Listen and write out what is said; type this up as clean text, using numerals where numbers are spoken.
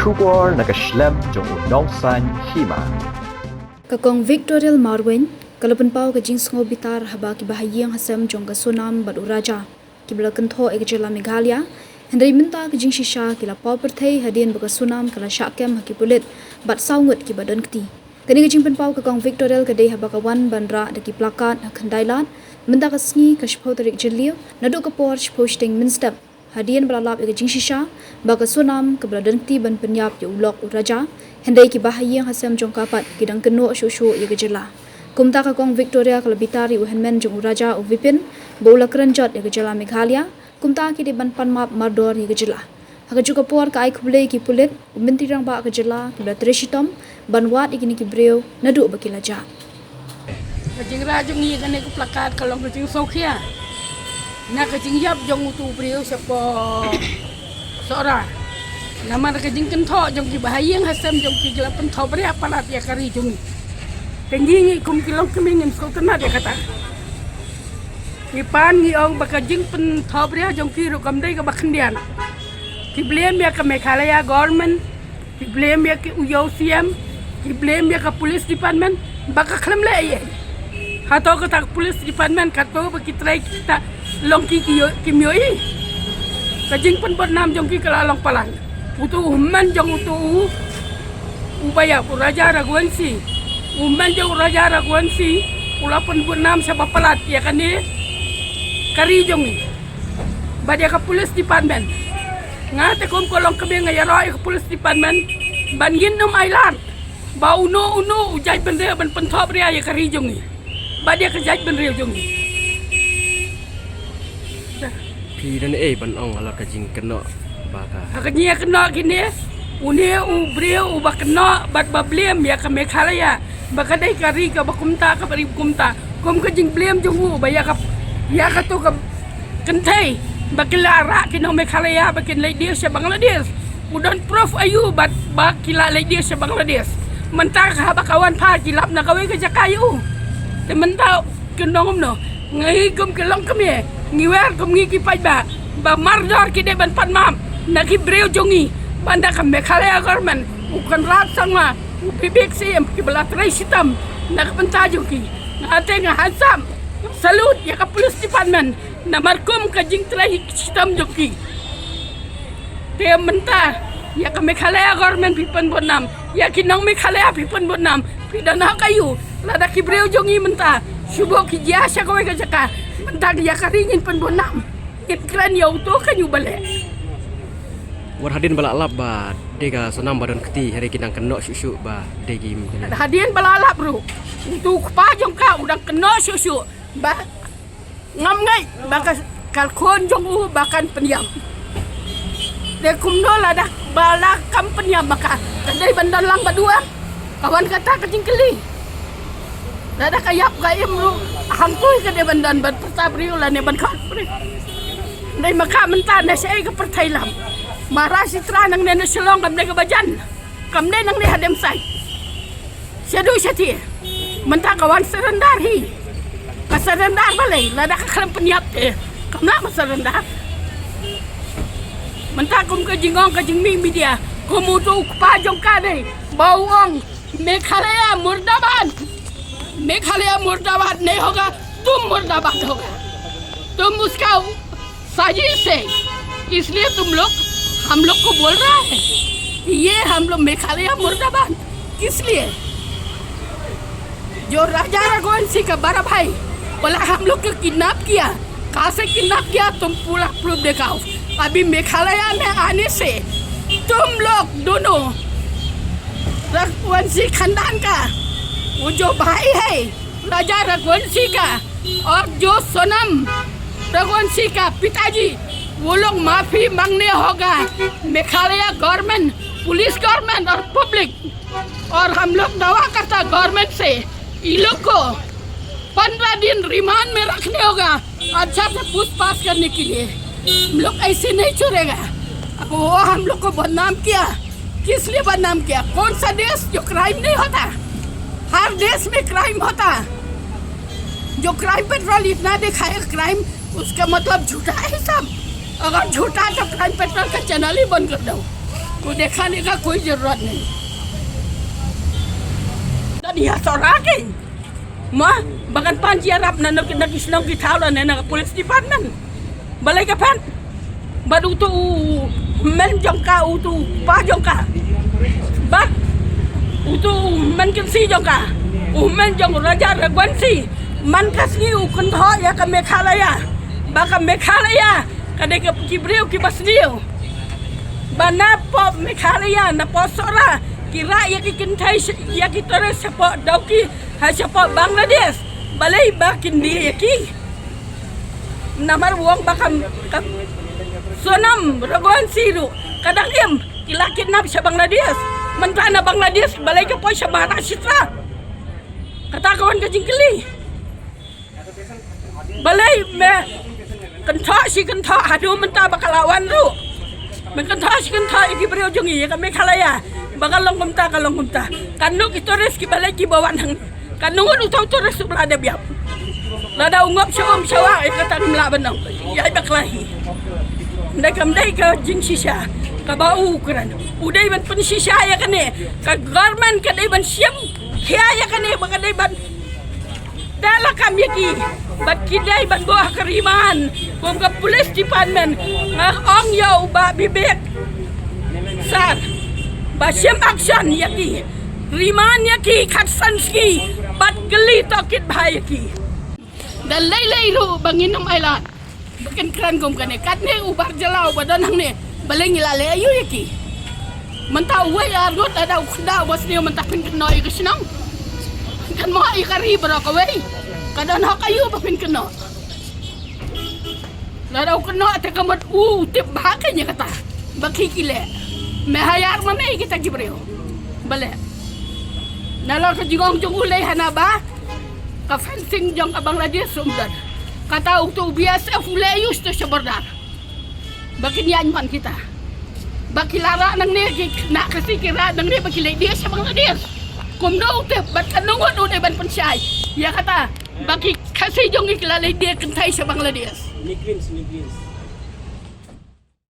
Shubor nakaslem jong unong san hima. Kakong Victorial Marwen, kalapan pao ka jing sngo bitar haba ki bahayang hasam jong ka sunam badu raja. Ki bala kentho e jela Meghalaya, hendai minta ka jing shisha ki la pao perthai hadian baka sunam kala syakem haki pulit bat saungut ki badan kti. Kani ka jing pen pao kakong Victorial ka dei haba ka wan bandra da ki plakat khandailat, minta ka sngi ka shpho tarik jelio, nadu ka por shpho sting minstep. Hadian beralap ke jing shisha, baka sunam ke beladenti ban penyap ya ulok uraja, hendai ki bahayang hasam jong kapat kidang keno shushu ya gejela. Kumta ka kong Victoria kalau bitari uhenmen jong uraja uvipin, bola kerenjot ya gejela Meghalaya, kumta ki di ban panmap mardor ya gejela. Haka juga puar ka ai kubule ki pulit, uminti rang ba gejela, ki belatreshitom, ban wat ikini ki breu, nadu baki laja. Kajing rajong ni kan aku plakat kalau kajing sokia. Nak kajing yap jong utu beliau siapa seorang. Nama kajing kentok jong ki bahayang hasam jong ki gelap kentok beri apa lah dia kari jong. Tinggi ni kum kilong kemingin sekolah kena dia kata. Kipan ni orang bakajing kentok beri jong ki rukam day ke bakendian. Ki blame ya ke Meghalaya government, ki blame ya ke UOCM, ki blame ya ke police department, baka klaim leh. Hatau kata police department kata bagi try kita longki kimioi kajing pen nam jongki kelalong palang utu umman jong utu ubaya raja raguansi umman jong raja raguansi ulapan nam siapa pelat ya kan ni kari jongi badia ka police department ngate kom kolong kebe ngayaroi ka police department bangin nom island ba uno ujai bende ban pentop ria ya kari jongi badia ka jaj ben ria jongi Pi dan ban ong ala kajing kena baka. Haknya kena kini, uni ubreu ubak kena bat bablem ya ke Meghalaya. Baka dai kari ka bakumta ka bari kumta. Kom kajing blem jongu baya ka ya ka to ka kentai. Bakila ara kino Meghalaya bakin ladies sa Bangladesh. Udon prof ayu bat bakila ladies sa Bangladesh. Mentak ha bakawan pa kilap na kawai ka jakayu. Tementau kenong no. Ngai kom kelong kami. Ngiwer kum ngiki pajba ba mardor ki de ban panmam naki breu jongi banda ka Meghalaya government ukan rat sangma ubibik sim ki bala trai sitam nak pentaju ki ngate nga hansam salut ya ka police department na markum ka jing trai sitam joki te menta ya ka Meghalaya government pipen bonam ya kinong Meghalaya pipen bonam pidana kayu lada ki breu jongi menta subo ki jasa ko ka jaka mentag ya karingin penbonam ikran ya uto kanyu balik War hadin balalap ba dega sonam badan keti hari kinang kena susu ba degi mungkin. hadian balalap bro untuk pajong ka udang kena susu ba ngam ngai baka kalkon jong bakan penyam de kumno lada balakam penyam baka dari bandan lang badua kawan kata kecing keli dada kayap kayem lu hangtui ke dia bandan ban pertabri ulah ne ban kat pri dai maka mentan na sei ke perthailam mara sitra nang ne selong kam ne ke bajan kam ne nang ne hadem sai sedu seti menta kawan serendar hi ka serendar balai lada ka klam penyap te kam nak serendar menta kum ke jingong ke jingming media kum utu pajong ka dei bauong Meghalaya murdaban Meghalaya मुर्दाबाद नहीं होगा तुम मुर्दाबाद होगा तुम उसका साजिश है इसलिए तुम लोग हम लोग को बोल रहा है ये हम लोग मेघालय मुर्दाबाद किस लिए जो राजा रघुवंशी का बड़ा भाई बोला हम लोग को किडनैप किया कहाँ से किडनैप किया तुम पूरा प्रूफ दिखाओ अभी मेघालय में आने से तुम लोग दोनों रघुवंशी खानदान का वो जो भाई है राजा रघुवंशी का और जो सोनम रघुवंशी का पिताजी वो लोग माफी मांगने होगा मेघालय गवर्नमेंट पुलिस गवर्नमेंट और पब्लिक और हम लोग दावा करता गवर्नमेंट से इन लोग को 15 दिन रिमांड में रखने होगा अच्छा से पूछताछ करने के लिए हम लोग ऐसे नहीं छोड़ेगा अब वो हम लोग को बदनाम किया किस लिए बदनाम किया कौन सा देश जो क्राइम नहीं होता हर देश में क्राइम होता जो क्राइम पेट्रोल इतना दिखाए क्राइम उसका मतलब झूठा है सब अगर झूठा तो क्राइम पेट्रोल का चैनल ही बंद कर दो Udah kan ni ka kuy jerat ni. Dan dia sorakin. Ma, bagan panji Arab na nag-islang kitala na naka-police department. Balay ka pan. Baru tu men jong ka utu pa jong ka. Bat utu men kensi jong ka. Men jong raja ragwansi. Man kasni u kan tho ya ka Meghalaya. Ba ka Meghalaya kadai ka Kibriu ki Basniu. Bana po Meghalaya na po sora kira ya ki kintai ya ki tore sepo dauki ha sepo Bangladesh balai ba kindi ya ki namar wong bakam sonam ragon siru kadang im kila kidnap sa Bangladesh mentana Bangladesh balai ka po sa Maharashtra kata kawan ka jingkeli balai me kentha si kentha hadu menta bakalawan ru Mengkentha iki beriau jongi ya kami Meghalaya bakalong kumta kanuk itu res ki balai ki bawan hang kanung utau tu res belada biap lada ungop sawa kata mla benang ya baklahi ndai kam dai ka jing sisa ka bau kran udai ban pen sisa ya kane ka garmen ka dai ban siam khia ya kane ba dai ban dala kam yaki bat kidai ban goa kariman kom ka police department ngak ong yau ba bibek sar ba siam action yaki riman yaki khatsanski bat geli tokit bhai yaki dan lay ru bangin nam ailan bakin kran kom kane katne ubar jalau badan hang ne baleng ilale ayu yaki mentau wai argot ada ukda bosni mentapin kenoi kesnang kan mo ikari bro ka wai kadang nak kayu bapin kena ladau kena te kamat tip bahakanya kata baki kile mehayar mana kita kibreo bale nalor ka jingong jong ulay hanaba ka fencing jong ka Bangladesh sumdan kata uktu biasa ulay yus to sabardar baki niyan man kita baki lara nang ne nak kasi kira nang ne baki lay dia sa Bangladesh kumdo tip bat kanungon uday ban pensay ya kata bagi kasih jong iklalay dia kentai sa Bangladesh. Ni Greens.